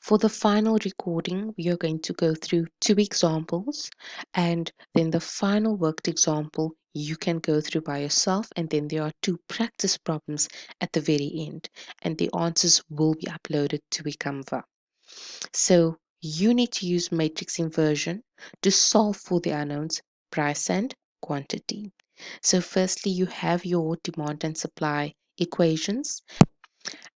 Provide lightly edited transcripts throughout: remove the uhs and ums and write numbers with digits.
For the final recording, we are going to go through two examples, and then the final worked example you can go through by yourself, and then there are two practice problems at the very end, and the answers will be uploaded to Canva. So you need to use matrix inversion to solve for the unknowns price and quantity. So firstly, you have your demand and supply equations,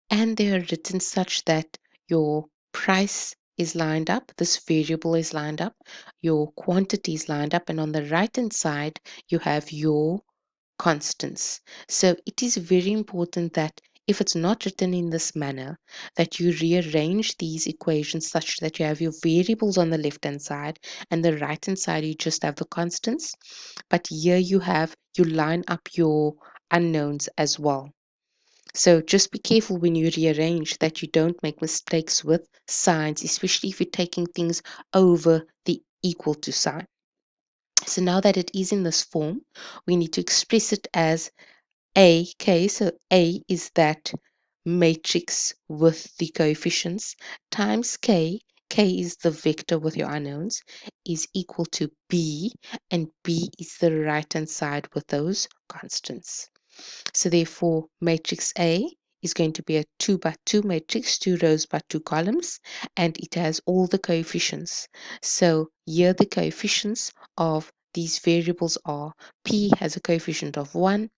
and they are written such that your price is lined up, this variable is lined up, your quantity is lined up, and on the right hand side, you have your constants. So it is very important that if it's not written in this manner, that you rearrange these equations such that you have your variables on the left hand side and the right hand side you just have the constants. But here you line up your unknowns as well. So just be careful when you rearrange that you don't make mistakes with signs, especially if you're taking things over the equal to sign. So now that it is in this form, we need to express it as AK. So A is that matrix with the coefficients times K. K is the vector with your unknowns, is equal to B, and B is the right hand side with those constants. So therefore, matrix A is going to be a 2 by 2 matrix, 2 rows by 2 columns, and it has all the coefficients. So here the coefficients of these variables are P has a coefficient of 1,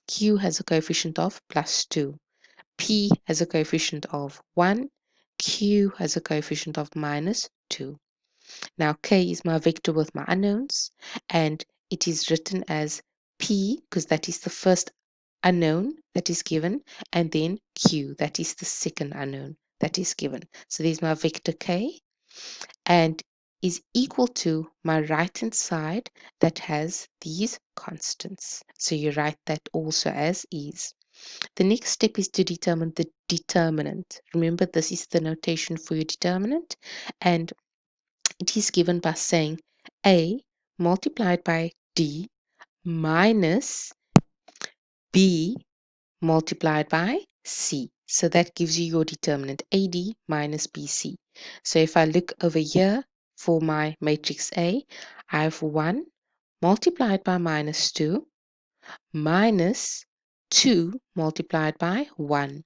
Q has a coefficient of plus 2, P has a coefficient of 1, Q has a coefficient of minus 2. Now K is my vector with my unknowns, and it is written as P because that is the first unknown that is given, and then Q, that is the second unknown that is given. So there's my vector K, and is equal to my right hand side that has these constants. So you write that also as is. The next step is to determine the determinant. Remember, this is the notation for your determinant, and it is given by saying A multiplied by D minus B multiplied by C. So that gives you your determinant AD minus BC. So if I look over here for my matrix A, I have 1 multiplied by minus 2 minus 2 multiplied by 1.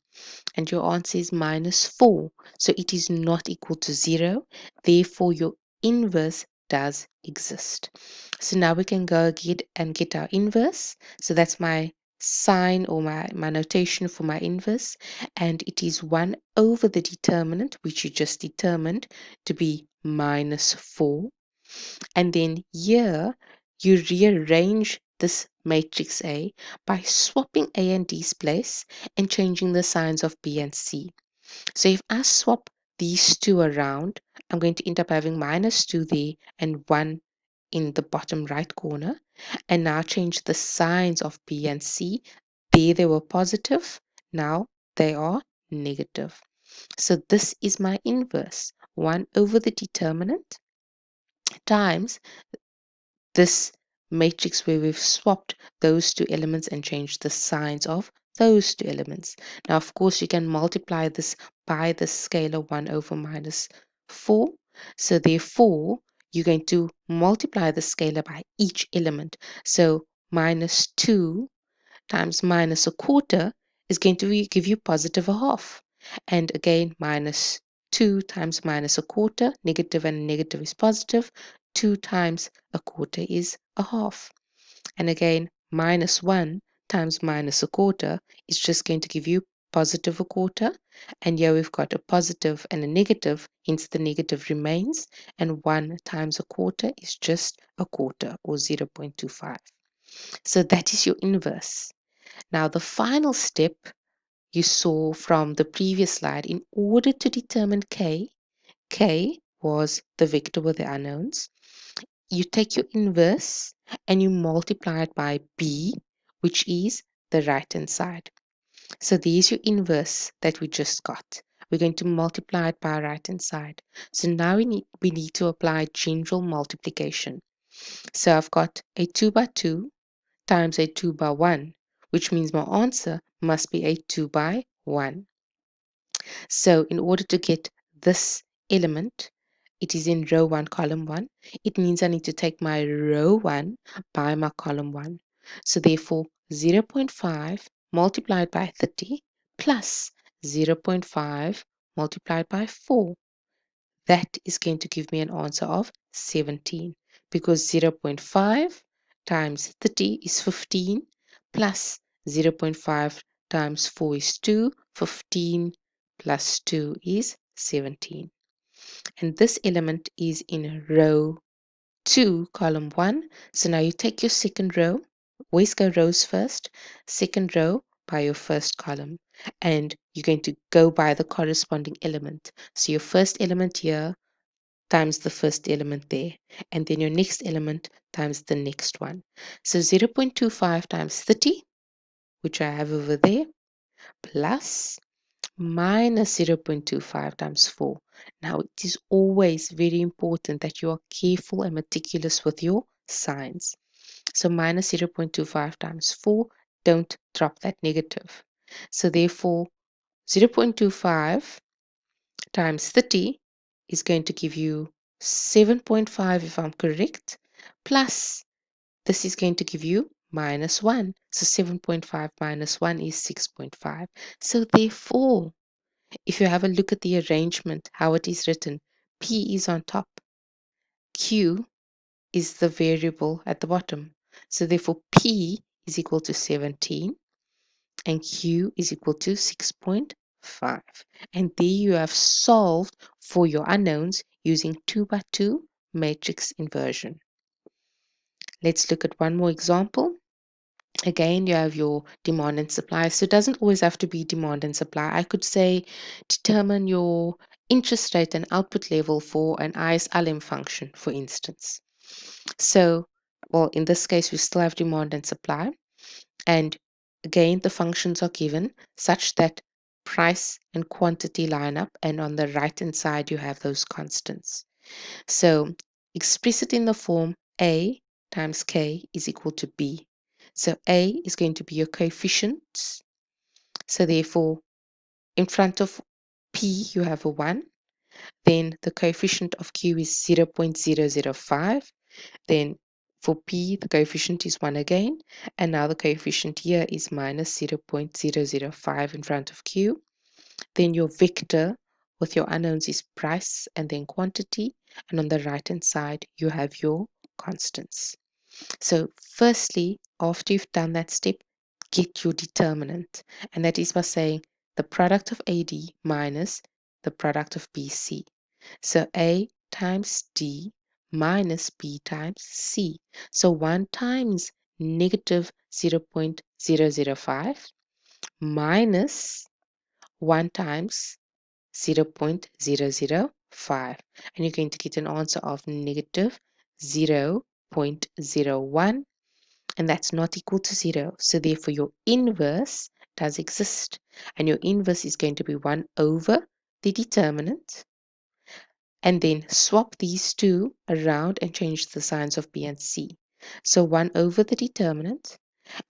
And your answer is minus 4. So it is not equal to 0. Therefore, your inverse does exist. So now we can go ahead and get our inverse. So that's my sign or my notation for my inverse. And it is 1 over the determinant, which you just determined to be minus 4. And then here you rearrange this matrix A by swapping A and D's place and changing the signs of B and C. So if I swap these two around, I'm going to end up having minus 2 there and 1 in the bottom right corner. And now change the signs of B and C. There they were positive. Now they are negative. So this is my inverse. 1 over the determinant times this matrix where we've swapped those two elements and changed the signs of those two elements. Now, of course, you can multiply this by the scalar 1 over minus 4. So therefore, you're going to multiply the scalar by each element. So minus 2 times minus a quarter is going to give you positive a half. And again, minus 2 times minus a quarter, negative and negative is positive. 2 times a quarter is a half. And again, minus 1 times minus a quarter is just going to give you positive a quarter. And here we've got a positive and a negative, hence the negative remains. And 1 times a quarter is just a quarter or 0.25. So that is your inverse. Now, the final step you saw from the previous slide, in order to determine K, K was the vector with the unknowns. You take your inverse and you multiply it by B, which is the right hand side. So there's your inverse that we just got. We're going to multiply it by right hand side. So now we need to apply general multiplication. So I've got a 2 by 2 times a 2 by 1, which means my answer must be a 2 by 1. So in order to get this element, it is in row 1, column 1. It means I need to take my row 1 by my column 1. So therefore, 0.5 multiplied by 30 plus 0.5 multiplied by 4. That is going to give me an answer of 17, because 0.5 times 30 is 15 plus 0.5 times 4 is 2. 15 plus 2 is 17. And this element is in row 2, column 1. So now you take your second row, always go rows first, second row by your first column, and you're going to go by the corresponding element. So your first element here times the first element there, and then your next element times the next one. So 0.25 times 30, which I have over there, plus minus 0.25 times 4. Now, it is always very important that you are careful and meticulous with your signs. So minus 0.25 times 4, don't drop that negative. So therefore, 0.25 times 30 is going to give you 7.5 if I'm correct, plus this is going to give you minus 1. So 7.5 minus 1 is 6.5. So therefore, if you have a look at the arrangement, how it is written, P is on top, Q is the variable at the bottom. So therefore, P is equal to 17 and Q is equal to 6.5. And there you have solved for your unknowns using 2 by 2 matrix inversion. Let's look at one more example. Again, you have your demand and supply. So it doesn't always have to be demand and supply. I could say determine your interest rate and output level for an ISLM function, for instance. So, well, in this case, we still have demand and supply. And again, the functions are given such that price and quantity line up. And on the right hand side, you have those constants. So express it in the form A times K is equal to B. So A is going to be your coefficient. So therefore, in front of P, you have a 1. Then the coefficient of Q is 0.005. Then for P, the coefficient is 1 again. And now the coefficient here is minus 0.005 in front of Q. Then your vector with your unknowns is price and then quantity. And on the right hand side, you have your constants. So, firstly, after you've done that step, get your determinant. And that is by saying the product of AD minus the product of BC. So, A times D minus B times C. So, 1 times negative 0.005 minus 1 times 0.005, and you're going to get an answer of negative 0.01, and that's not equal to 0. So therefore your inverse does exist, and your inverse is going to be 1 over the determinant, and then swap these two around and change the signs of B and C. So 1 over the determinant,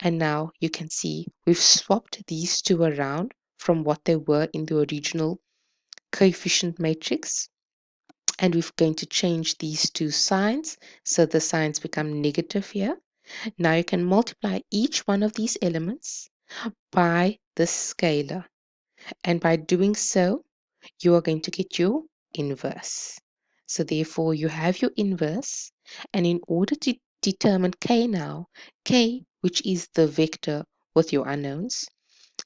and now you can see we've swapped these two around from what they were in the original coefficient matrix, and we're going to change these two signs so the signs become negative here. Now you can multiply each one of these elements by the scalar, and by doing so you are going to get your inverse. So therefore you have your inverse, and in order to determine k now, k, which is the vector with your unknowns,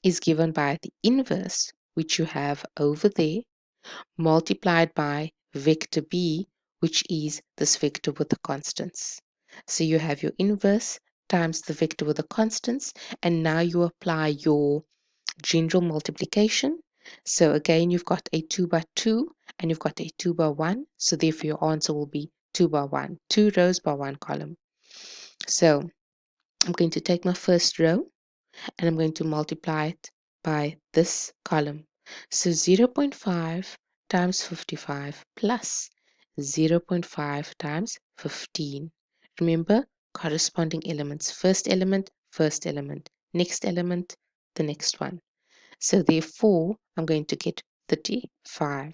is given by the inverse, which you have over there, multiplied by vector b, which is this vector with the constants. So you have your inverse times the vector with the constants, and now you apply your general multiplication. So again, you've got a 2 by 2 and you've got a 2 by 1. So therefore, your answer will be 2 by 1, 2 rows by 1 column. So I'm going to take my first row and I'm going to multiply it by this column. So 0.5 times 55 plus 0.5 times 15. Remember, corresponding elements. First element, next element, the next one. So therefore, I'm going to get 35.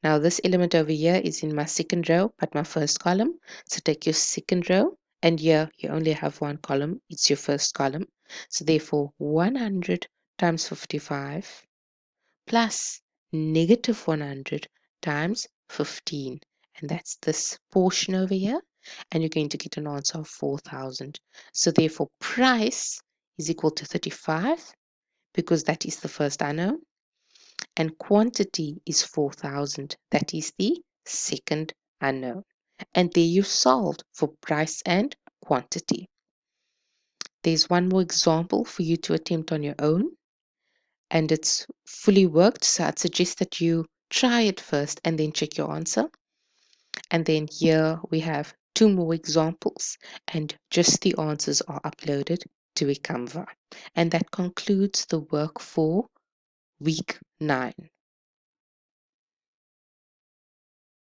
Now this element over here is in my second row, but my first column. So take your second row, and here you only have one column. It's your first column. So therefore, 100 times 55 plus negative 100 times 15. And that's this portion over here. And you're going to get an answer of 4,000. So therefore, price is equal to 35 because that is the first unknown, and quantity is 4,000. That is the second unknown. And there you solved for price and quantity. There's one more example for you to attempt on your own, and it's fully worked. So I'd suggest that you try it first and then check your answer. And then here we have two more examples, and just the answers are uploaded to a Canva. And that concludes the work for week 9.